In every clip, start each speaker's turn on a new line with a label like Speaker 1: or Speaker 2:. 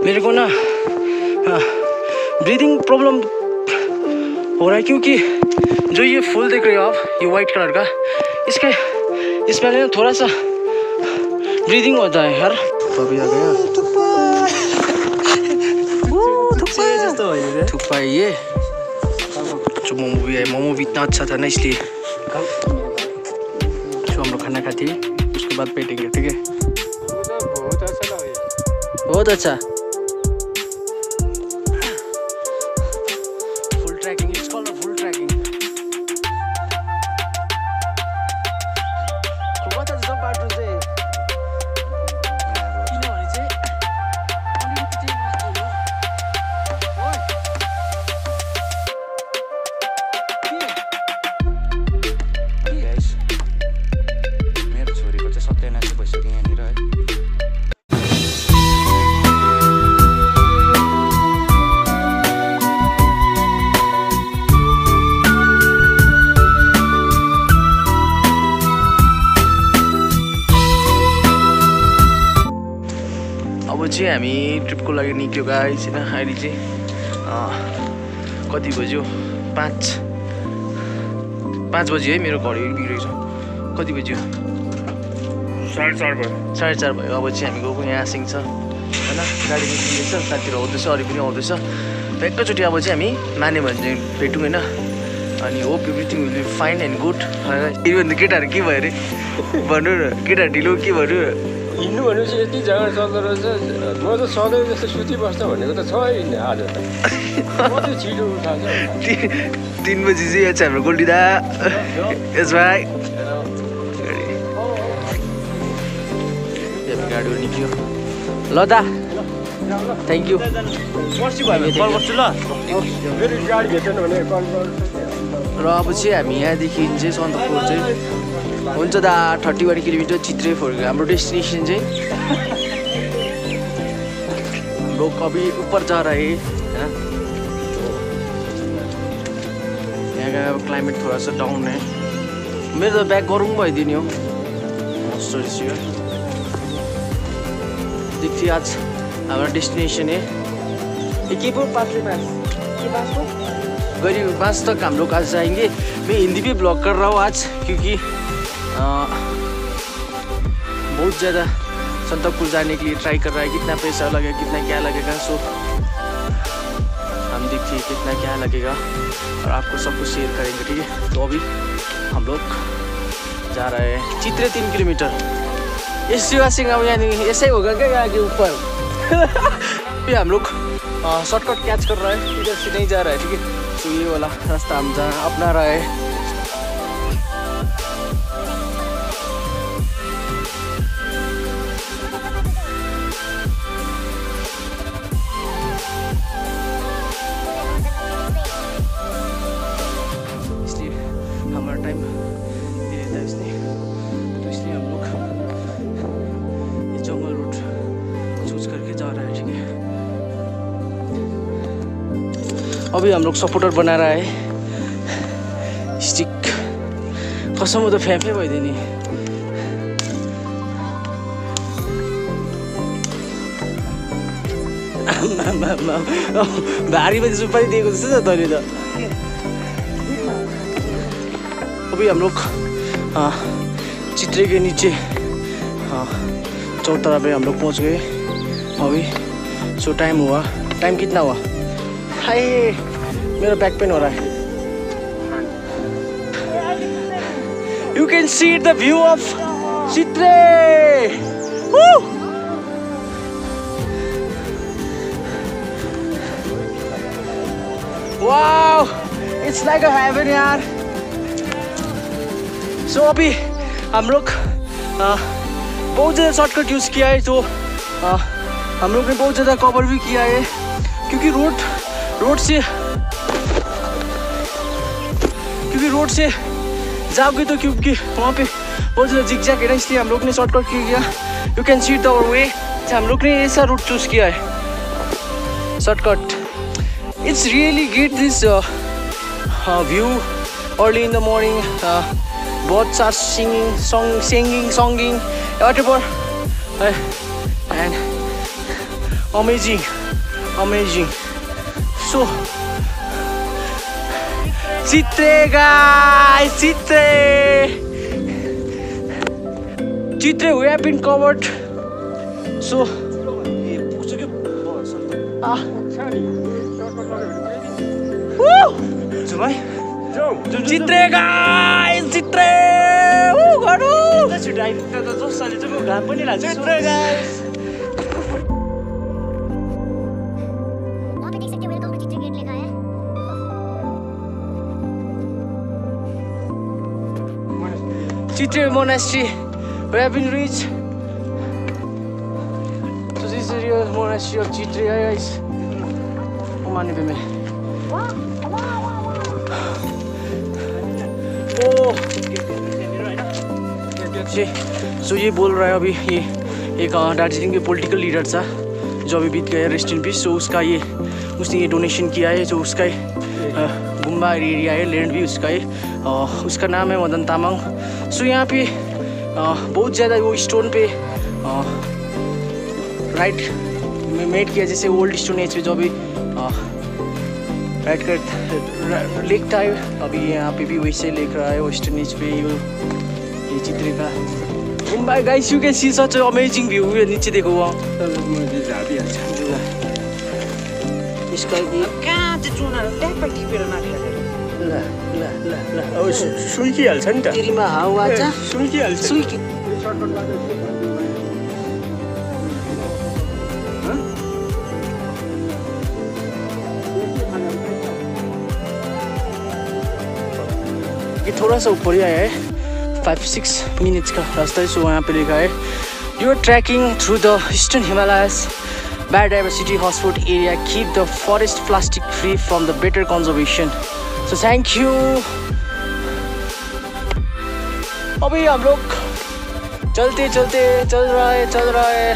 Speaker 1: मेरे को ना ब्रीदिंग प्रॉब्लम हो रहा है, क्योंकि जो ये फूल देख रहे हो आप, ये वाइट कलर का, इसमें ना थोड़ा सा ब्रीदिंग होता है यार। अभी आ गया थुक्पा है ये जो मोमो भी है। मोमो भी इतना अच्छा था ना, इसलिए जो हम लोग खाना खाते हैं उसके बाद पेटेंगे, ठीक है।
Speaker 2: बहुत अच्छा लगा,
Speaker 1: बहुत अच्छा। Full trekking, it's called full trekking. खूब अच्छा छ बाटो चाहिँ, किनभने चाहिँ अलिकति चाहिँ माथि हो। ओइ
Speaker 2: गाइस मेरो छोरीको चाहिँ सत्यानाश भइसक्यो यहाँनिर है।
Speaker 1: अब चाहिँ हामी ट्रिपको लागि निक्ल्यो गाइस होइन। अहिले चाहिँ कति बज्यो? 5 बज्यो है। मेरो घडी बिग्रेको छ। कति बज्यो?
Speaker 2: 4:30 भयो।
Speaker 1: 4:30 भयो। अब चाहिँ हामी गएको यहाँ सिङ छ होइन, गाडी निस्किँदैछ, साथीहरू आउँदैछ, अरू पनि आउँदैछ। एकैचोटि अब चाहिँ हामी माने भने चाहिँ भेटौँ होइन। अनि hope everything will be fine and good. Even केटाहरू के भयो अरे भन्नु न, केटाहरू ढिलो के भन्नु न।
Speaker 2: हिँड्नु भनेपछि यति झगडा चल्दो रहेछ। म त सधैँ जस्तो सुतिबस्छ भनेको त छैन आज त। म चाहिँ छिटो उठाउँछ।
Speaker 1: 3 बजी चाहिँ यहाँ चाहिँ हाम्रो गोल्डी दा। यस भाइ गाडीबाट निक्ल्यो। ल दा, थ्याङ्क यू।
Speaker 2: पर्सि भयो भने कल गर्छु ल। फेरि गाडी भेटेन भने कल गर्छु।
Speaker 1: र अब चाहिँ हामी यहाँदेखि चाहिँ सन्दकपुर चाहिँ हुन्छ दा 31 किलोमिटर चित्रे फर्क्यो हाम्रो डेस्टिनेसन चाहिँ। हम लोग अभी ऊपर जा रहे हैं, है ना। यहाँ का क्लाइमेट थोड़ा सा डाउन है। मेरो तो बैग गरम भइदिने हो। देखिए आज हमारा डेस्टिनेशन है गरीब पास तक हम लोग आज जाएंगे। मैं हिंदी पे ब्लॉग कर रहा हूँ आज, क्योंकि बहुत ज़्यादा संतकपुर जाने के लिए ट्राई कर रहा है। कितना पैसा लगेगा, कितना क्या लगेगा, सो हम देखिए कितना क्या लगेगा और आपको सब कुछ शेयर करेंगे, ठीक है। तो अभी हम लोग जा रहे हैं चित्रे 3 किलोमीटर। इस शिवा सिंह अब यहाँ ऐसे होगा क्या यहाँ के ऊपर। फिर हम लोग शॉर्टकट कैच कर रहा है, इधर से नहीं जा रहा है, ठीक है। तो ये वाला रास्ता हम अपना रहा है। इसलिए हमारा टाइम दे देता है इसलिए, तो इसलिए हम लोग ये जंगल रूट चूज करके जा रहा है, ठीक है। अभी हम लोग सपोर्टर बना रहा है स्टिक। कसम हो तो फ्याफे भइदिने। भारी बजी सुपारी दिएको जस्तो छ तैँले त। अभी हम लोग चित्रे के नीचे चौतरा पे हम लोग पहुंच गए अभी। सो टाइम हुआ, टाइम कितना हुआ? हाय मेरा बैक पेन हो रहा है। You can see the view of Chitre. Wow, it's like a heaven यार। सो अभी हम लोग बहुत ज़्यादा शॉर्टकट यूज़ किया है, तो हम लोग ने बहुत ज़्यादा कवर भी किया है, क्योंकि रोड से जाओगे तो क्योंकि वहाँ पे बहुत ज़्यादा जिगजैग है ना, इसलिए हम लोग ने शॉर्टकट किया। You can see the way, हम लोग ने ऐसा रूट चूज़ किया है shortcut. It's really great this view early in the morning. birds are singing, whatever, and Amazing, amazing. So, Chitre guys, Chitre, we have been covered. So, woo! Jumai? Chitre guys, Chitre! Woo, garu! That's driving. That's just solid. Just go. Pani la. Chitre guys.
Speaker 3: वहाँ pay देख सकते हो welcome two चित्र get लिखा है।
Speaker 1: Chitre Monastery. We have been reached. So this is your monastery of Chitre, guys. Omani pay में. Oh. So ये बोल रहा है अभी ये एक दार्जिलिंग के पॉलिटिकल लीडर था जो अभी बीत गया रेस्ट इन पीस। सो उसका ये उसने ये डोनेशन किया है जो उसका गुम्बा एरिया है, लैंड भी उसका है। उसका नाम है मदन तामाङ। सो यहाँ पे बहुत ज़्यादा वो स्टोन पे राइट मेड किया, जैसे ओल्ड स्टोन एज पे जो अभी राइट कर लेक था अभी यहाँ पे भी वैसे लेक रहा है वेस्टर्न एज पे ये चित्रे का गुम्बा। Guys you can C such amazing view. नीचे देखो वहाँ इसका कहाँ चाहिँ चुनाहरू ट्याक्क टिपेर नाखेर
Speaker 2: सुल्किहाल्छ नि त,
Speaker 1: तेरीमा हावा छ
Speaker 2: सुल्किहाल्छ।
Speaker 1: सुल्की ये थोड़ा सा ऊपर ही आया है, 5-6 मिनट्स का रास्ता है। सो यहाँ पे लिखा है you are trekking through the eastern Himalayas biodiversity hotspot area, keep the forest plastic free from the better conservation. So thank you. अभी हम लोग चलते चल रहा है,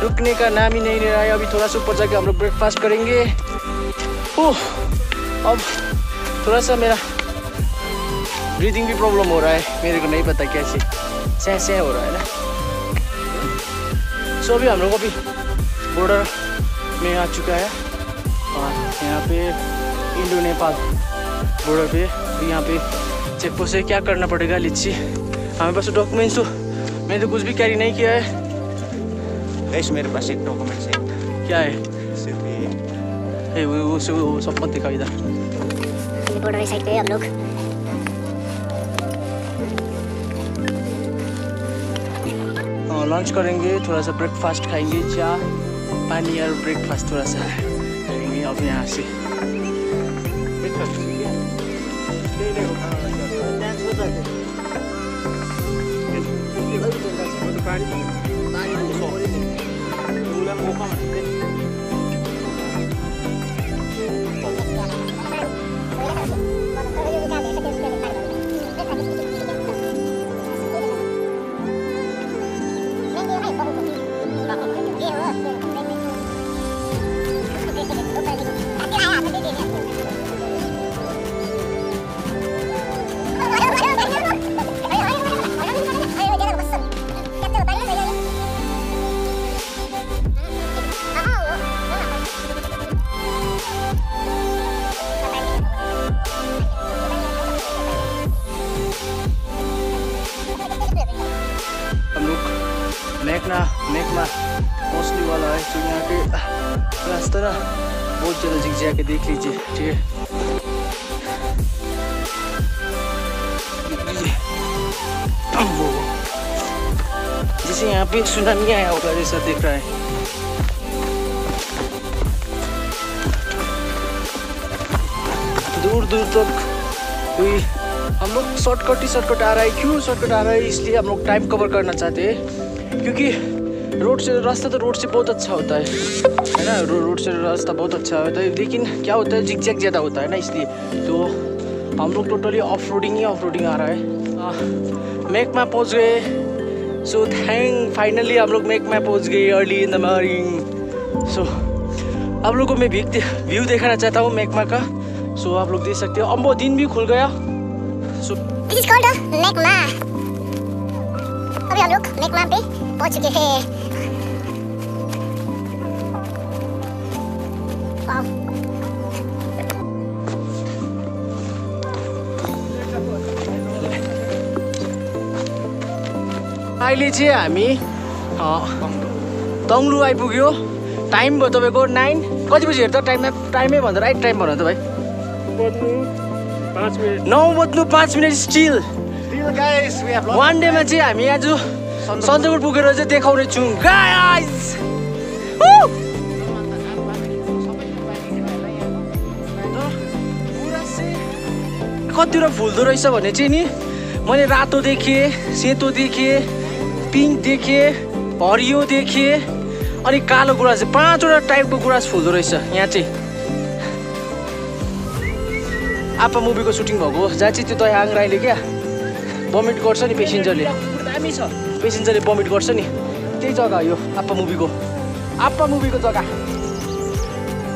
Speaker 1: रुकने का नाम ही नहीं ले रहा है। अभी थोड़ा सा ऊपर जाके हम लोग ब्रेकफास्ट करेंगे। अब थोड़ा सा मेरा ब्रीदिंग भी प्रॉब्लम हो रहा है, मेरे को नहीं पता कैसे सह हो रहा है ना। सो अभी हम लोग अभी बॉर्डर में आ चुका है और यहाँ pay Indo Nepal border pay यहाँ पे चेक पोस्ट है। क्या करना पड़ेगा लिच्ची, हमें पास डॉक्यूमेंट्स तो मैंने तो कुछ भी कैरी नहीं किया है।
Speaker 4: मेरे पास एक डॉक्यूमेंट्स है।
Speaker 1: क्या है वो सब मत दिखाओ इधर।
Speaker 3: बॉर्डर साइड पे हम लोग
Speaker 1: लंच करेंगे, थोड़ा सा ब्रेकफास्ट खाएंगे, चाय पानी और ब्रेकफास्ट थोड़ा सा करेंगे अब यहाँ से। मेकमा पहुँचने वाला है। तो यहाँ पे रास्ता ना बहुत ज़्यादा झिकझिका के देख लीजिए, ठीक है। जैसे यहाँ पे सुनामी आया होगा जैसा दिख रहा है। दूर दूर तक कोई हम लोग शॉर्टकट आ रहा है। क्यों शॉर्टकट आ रहा है? इसलिए हम लोग टाइम कवर करना चाहते हैं, क्योंकि रोड से रास्ता तो रोड से बहुत अच्छा होता है ना। रोड से रास्ता बहुत अच्छा होता है, लेकिन क्या होता है जिगजैग ज़्यादा होता है ना, इसलिए तो हम लोग टोटली ऑफ रोडिंग आ रहा है। मेकमा पहुँच गए। सो फाइनली हम लोग मेकमा पहुँच गए early in the morning. So आप लोगों को मैं व्यू दिखाना चाहता हूँ मेकमा का। सो आप लोग देख सकते हो अम्बो दिन भी खुल गया। सो
Speaker 3: दिस इज कॉल्ड मेकमा। अभी हम लोग मेकमा पे पहुंच चुके हैं।
Speaker 1: अहिले चाहिँ हामी तङ्लु आइपुग्यो। टाइम भयो तपाईँको 9 कति बजी हेर्दा टाइमै भन्दा राइट टाइम भन्नु त भाइ 9:05 still
Speaker 4: guys, we have lost.
Speaker 1: One डेमा चाहिँ हामी आज सन्दकपुर पुगेर चाहिँ देखाउने छौँ गाइस। कतिवटा फुल्दो रहेछ भने चाहिँ नि मैले रातो देखेँ, सेतो देखेँ, पिङ्क देखेँ, हरियो देखेँ अनि कालो गुराँस चाहिँ 5वटा टाइपको गुराँस फुल्दो रहेछ यहाँ चाहिँ। आपा मुभीको सुटिङ भएको जहाँ चाहिँ त्यो दयाहाङ राईले क्या भमिट गर्छ नि पेसेन्जरले, दामी छ पेसेन्जरले भमिट गर्छ नि त्यही जग्गा हो यो आपा मुभीको जग्गा।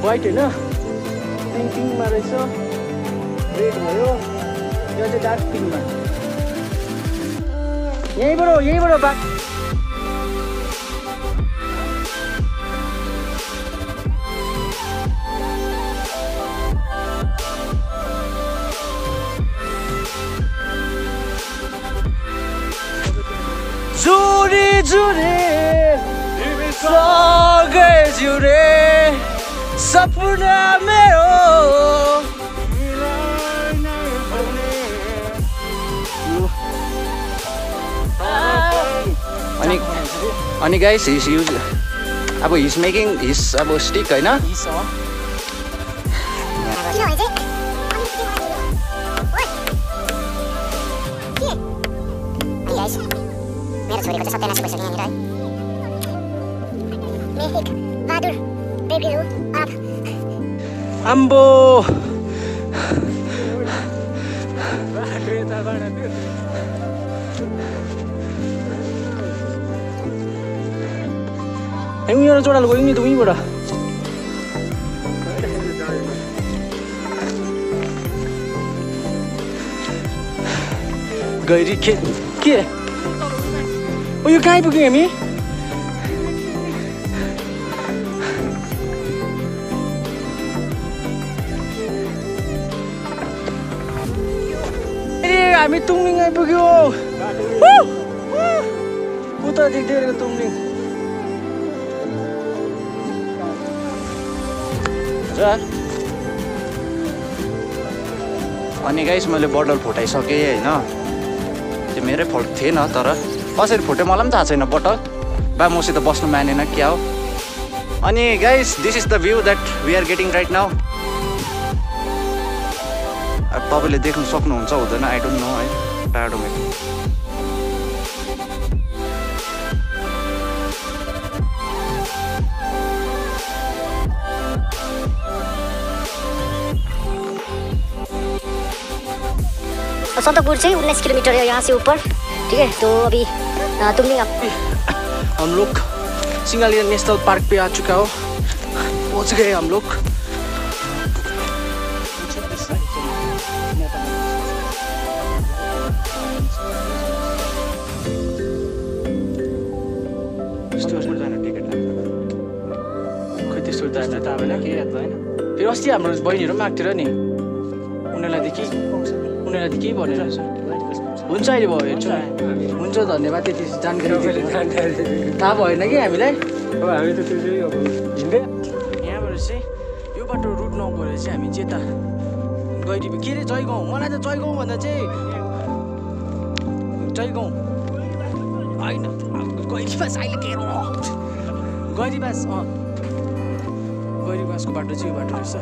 Speaker 1: वाइट होइन पिङमा रहेछ, रेड भयो, यो चाहिँ डार्क पिङमा। यहीँबाट बात जुरे सँगै जुरे सपना मेरो।
Speaker 4: अनि guys, अब he's making his अब stick होइन।
Speaker 3: मेरो छोरीको चाहिँ सत्यानाश भइसक्यो यहाँनिर है। मेहिक बहादुर बेबीहरू
Speaker 1: आम्बो उनीहरू जोडाल गयो नि त उहीँबाट। गैरी के ओ यो कहाँ आइपुग्यौँ हामी? हामी तुङलिङ आइपुग्यो। उता देख्दै गरेको तुङलिङ।
Speaker 4: अनि गाइस मैले बोतल फुटाइसकेँ होइन, त्यो मेरै फल्ट थिएन तर कसरी फुट्यो मलाई पनि थाहा छैन। बोतल बा मसित बस्नु मानेन क्या हो। अनि guys this is the view that we are getting right now. अब तपाईँले देख्नु सक्नुहुन्छ हुँदैन आई डोन्ट नो है टाढोमा।
Speaker 3: सन्दकपुर चाहिँ 19 किलोमीटर है यहाँ से ऊपर, ठीक है। तो अभी तुमलिङ
Speaker 1: हम लोग सिंगालिया नेशनल पार्क पे आ चुका हो, पहुंच गए हम लोग। खोइ त्यस्तो जान्छ त हामीलाई के याद भएन। फेरि अस्ति हाम्रो बहिनीहरू पनि आएको थियो नि, उनीहरूलाई के भनेर हुन्छ अहिले भयो हेर्छु हुन्छ धन्यवाद। त्यति जानकारी थाहा भएन कि हामीलाई।
Speaker 2: अब हामी त त्यो चाहिँ अब हिँड्दै
Speaker 1: यहाँबाट चाहिँ यो बाटो रुट नगएर चाहिँ हामी चाहिँ यता गैरी के अरे जयगाउँ। मलाई त जयगाउँ भन्दा चाहिँ जयगाउँ होइन गैरीबास अहिले के गैरीबास गैरीबासको बाटो चाहिँ यो बाटो रहेछ।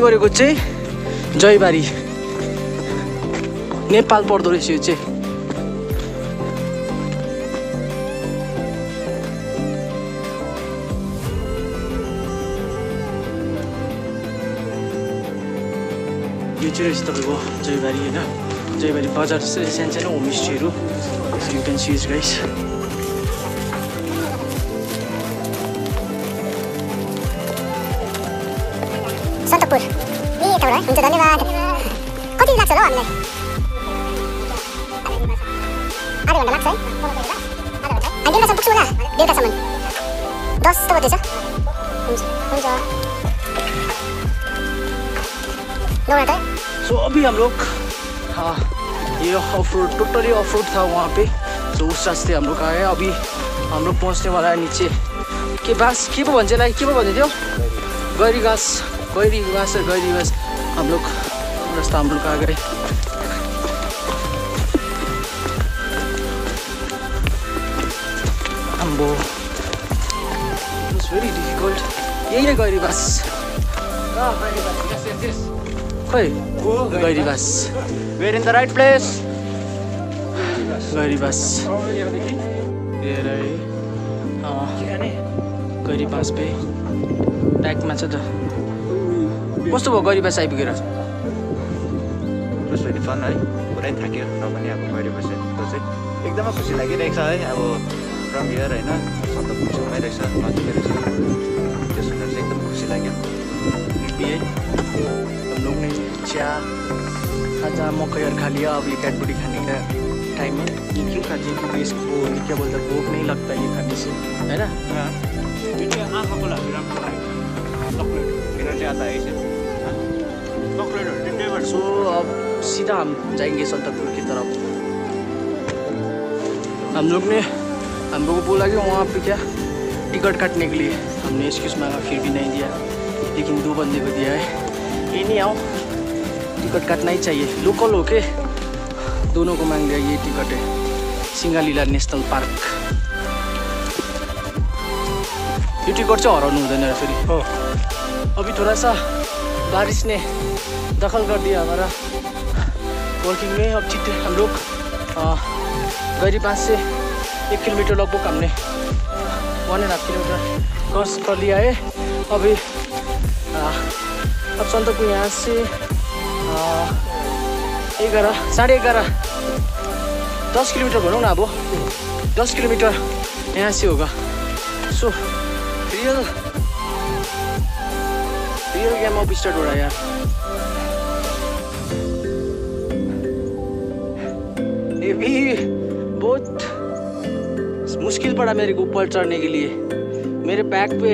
Speaker 1: गरेको चाहिँ जयबारी नेपाल पर्दो रहेछ यो चाहिँ। यो चाहिँ रहेछ तपाईँको जयबारी होइन, जयबारी बजार जस्तै सानो सानो होमस्टेहरू। You can see it guys.
Speaker 3: Sandakphu ए यताबाट हुन्छ, धन्यवाद। कति लाग्छ होला हामीलाई? आधा घन्टा लाग्छ है। हामी बेलुकासम्म पुग्छौँ होला, बेलुकासम्म 10 त बजेछ। हुन्छ हुन्छ।
Speaker 1: सो अभी हम लोग ये of road, totally off road था वहाँ पे। तो उस रास्ते हम लोग आए। अभी हम लोग पहुँचने वाला है नीचे के पास। के पो भन्छ लाइक के पो भन्दै थियो? गैरी घाँस हम लोग रास्ता हम लोग आ गए। अम्बो इट्स भेरी डिफिकल्ट। यही नै गैरी घाँस खै गैरी घाँस।
Speaker 4: We're in the right place.
Speaker 1: गैरी बास गैरी बास पे ट्यागमा छ त। कस्तो भयो गैरी बास आइपुगेर?
Speaker 4: It was very fun है। पुरै थाक्यो र पनि अब गैरी बसेको चाहिँ एकदमै खुसी लागिरहेको छ है। अब फ्रम हियर होइन सन्तकपुर छेउमै रहेछ, नजिकै रहेछ। त्यो सुनेर चाहिँ एकदम खुसी लाग्यो।
Speaker 1: है हम लोग ने चिया खाजा मकई और खा लिया। अब ये कैडबरी खाने का टाइम है। ये क्यों खाते हैं? क्योंकि इसको क्या बोलते हैं, भूख नहीं लगता ये खाने से, है ना?
Speaker 2: आँखाको लागि राम्रो लाग्यो। चक्लेट किन चाहिँ आता है चक्लेटहरू चाहिँ त्यहीबाट।
Speaker 1: सो अब सीधा हम जाएंगे सन्तकपुर की तरफ। हम लोग ने हम लोग को बोला कि वहाँ पे क्या टिकट काटने के लिए। हमने एक्सक्यूज मांगा, फिर भी नहीं दिया। लेकिन 2 बंदे को दिया है। ये नहीं आओ, टिकट काटना ही चाहिए। लोकल हो के दोनों को मांग लिया। ये टिकट है सिंगालीला नेशनल पार्क। ये टिकट चाहिँ हराउनु हुँदैन फेरि। अभी थोड़ा सा बारिश ने दखल कर दिया हमारा वर्किंग में। अब चित्ते हम लोग गैरी बास से 1 किलोमीटर लगभग हमने 1.5 किलोमीटर क्रॉस कर लिया है। अभी अब सन्तकपुर यहाँ से 11 साढे 11 10 किलोमीटर भनौँ न। अब 10 किलोमीटर यहाँ से होगा। सो रियल गेम अब स्टार्ट हो रहा है यार। ये भी बहुत मुश्किल पड़ा मेरे को ऊपर चढ़ने के लिए। मेरे बैग पे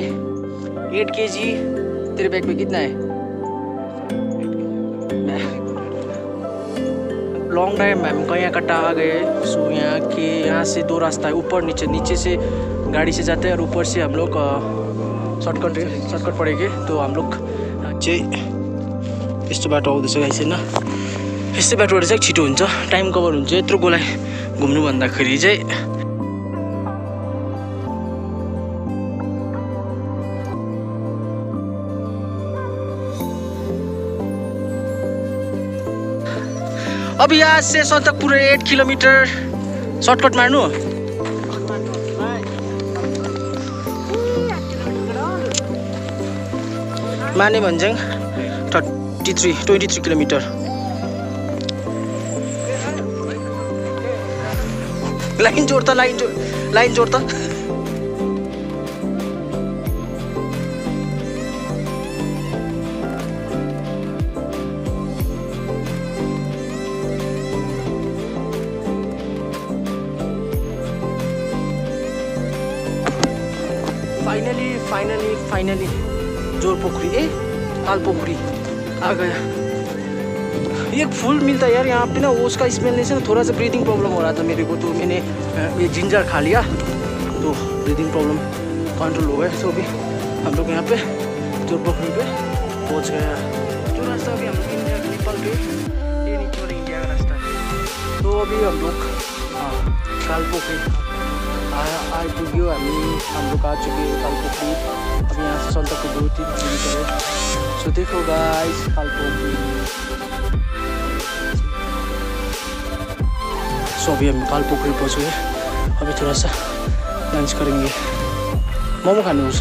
Speaker 1: 8 kg। तेरे बैग पे कितना है? लॉन्ग टाइम हम कहीं कट्टा आ गए। सो यहाँ से 2 रास्ता है, ऊपर नीचे। नीचे से गाड़ी से जाते हैं और ऊपर से हम लोग शॉर्टकट पड़ेंगे। तो हम लोग चाहिँ यस्तो बाटो आउँदैछ गाइस होइन। यस्तै बाटोबाट चाहिँ छिटो हुन्छ, टाइम कभर हुन्छ। यत्रो गोलाई घुम्नु भन्दाखेरि चाहिँ अब यहाँ से सन्तकपुर 8 किलोमीटर शॉर्टकट मार्नु। माने भन्ज्याङ 23 किलोमीटर। लाइन जोड त लाइन जोड त। फाइनली जोर पोखरी ताल पोखरी आ गया। ये फूल मिलता है यार यहाँ पे ना। वो उसका स्मेल से ना थोड़ा सा ब्रीदिंग प्रॉब्लम हो रहा था मेरे को। तो मैंने ये जिंजर खा लिया तो ब्रीदिंग प्रॉब्लम कंट्रोल हो गया। तो अभी हम लोग यहाँ पे जोर पोखरी पे पहुँच गया। जो रास्ता अभी हम लोग इंडिया के निकल के ये नीचे वाला इंडिया का रास्ता है। तो अभी हम लोग ताल पोखरी आइपुग्यो। हम लोग आ चुके हैं ताल पोखरी। अब यहाँ से सन्तकपुर 2-3 किलोमीटर है। सो देखो गाइस ताल पोखरी। सो अभी हम ताल पोखरी पहुँच गए। अभी थोड़ा सा लंच करेंगे। मोमो खानुहुन्छ?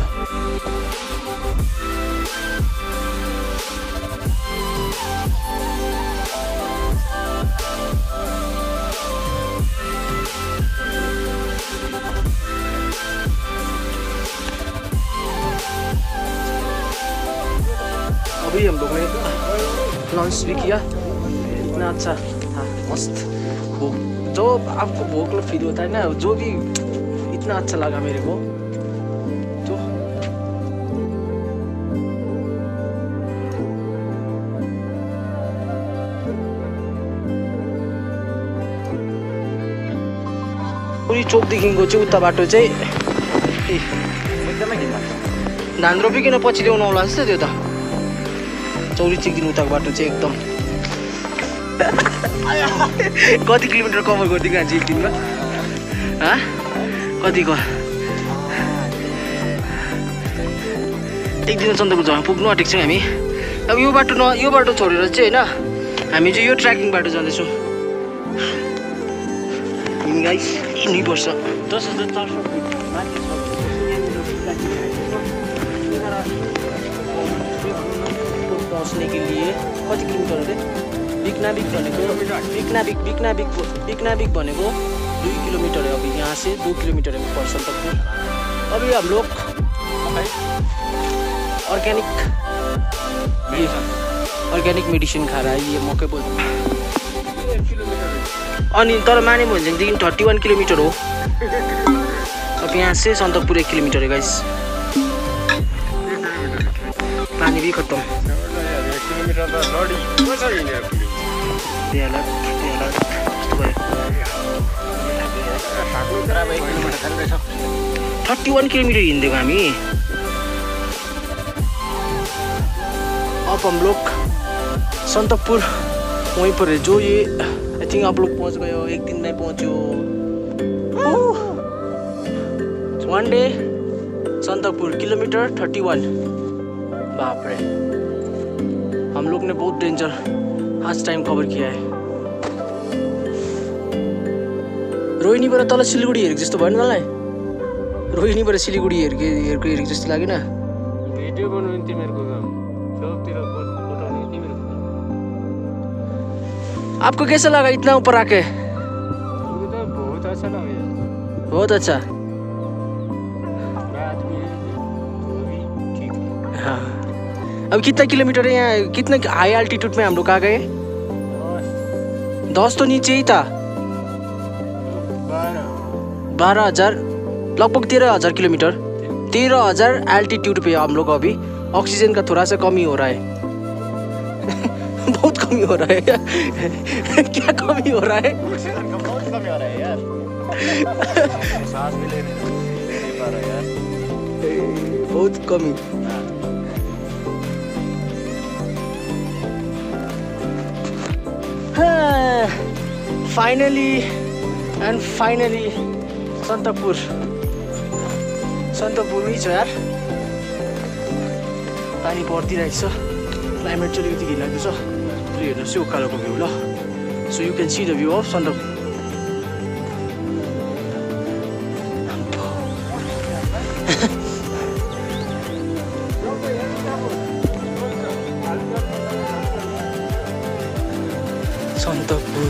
Speaker 1: हंस भी किया, इतना अच्छा था, मस्त। भूख जो आपको भूख फील होता है ना, जो भी इतना अच्छा लगा मेरे को। तो पुरी चोकदेखिको चाहिँ उता बाटो चाहिँ
Speaker 4: एकदमै घिन
Speaker 1: धान रोपिकन पछि ल्याउनु आउला जस्तो त्यो त। चौरी चेकदिन उताको बाटो चाहिँ एकदम कति किलोमिटर कभर गरिदिएको खान्छ एक दिनमा? कतिको एक दिन सन्दकपू झन् पुग्नु आँटेको छौँ हामी। अब यो बाटो छोडेर चाहिँ होइन हामी चाहिँ यो ट्रेकिङ बाटो जाँदैछौँ। गाइस हिँड्नुपर्छ। पहुँचने के लिए कति किलोमिटर अरे? बिकनाबिक भनेको 2 किलोमीटर है। अभी यहाँ से 2 किलोमीटर है ऊपर सन्दकपू। अभी हम लोग ऑर्गेनिक मेडिसिन खा रहा है, ये मौके बोल। अनि तर माने भन्ज्याङदेखि 31 किलोमीटर हो। अब यहाँ से सन्दकपू 1 किलोमीटर है गाइस। पानी भी खत्म। तेल 31 किलोमीटर हिँडेको हामी। अब हम लोग सन्दकपू वहीं पर है, जो ये आई थिंक आप लोग पहुंच गए हो, एक दिन में पहुंचे हो। 1 डे सन्दकपू किलोमीटर 31। बाप रे, हम लोग ने बहुत डेंजर आज टाइम कवर किया है। रोहिणीबाट तल सिलगढी हेरेको जस्तो भयो नि मलाई। रोहिणीबाट सिलगढी हेरेको जस्तो लागेन?
Speaker 2: भिडियो बनाउने तिमीहरूको काम, सबतिर बताउने तिमीहरूको काम।
Speaker 1: आपको कैसा लगा इतना ऊपर आके?
Speaker 2: मुझे तो बहुत अच्छा लगा।
Speaker 1: बहुत अच्छा।
Speaker 2: रात में अभी ठीक।
Speaker 1: हाँ, अब कितना किलोमीटर है यहाँ? कितना हाई एल्टीट्यूड में हम लोग आ गए? 10 तो नीचे ही था। 12,000 लगभग 13,000 किलोमीटर। 13,000 एल्टीट्यूड पे हम लोग अभी। ऑक्सीजन का थोड़ा सा कमी हो रहा है। बहुत कमी हो रहा है। क्या कमी हो रहा है?
Speaker 4: ऑक्सीजन का बहुत कमी हो रहा है यार। सांस भी ले नहीं पा रहा यार,
Speaker 1: बहुत कमी। फाइनली सन्दकपू छ यार। पानी परिदिरहेको छ, क्लाइमेट चाहिँ अलिकति घिनलाग्दो छ। हेर्नुहोस् यो उकालोको भ्यू ल। So you can see the view of Sandakphu. Sandakphu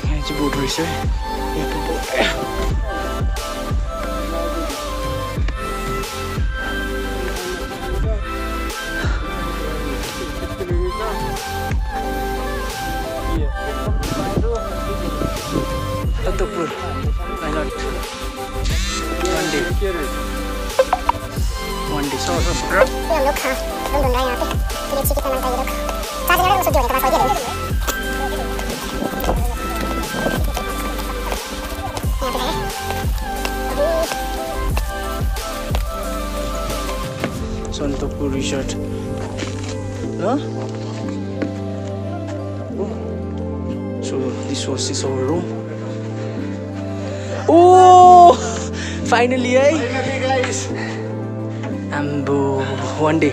Speaker 1: यहाँ चाहिँ बोट रहेछ है। यहाँ पे boat Sandakphu island. one day. So
Speaker 3: ये हम लोग रूम ढूंढ रहे हैं यहाँ पे। तो देखिए कितना मिलता है ये लोग। 4,000 उसको जोड़ने के बाद फायदे देंगे। यहाँ पे है
Speaker 1: Santapur Resort. Huh? Oh. So this was his our room. Oh! Finally, guys. Ambo. One day.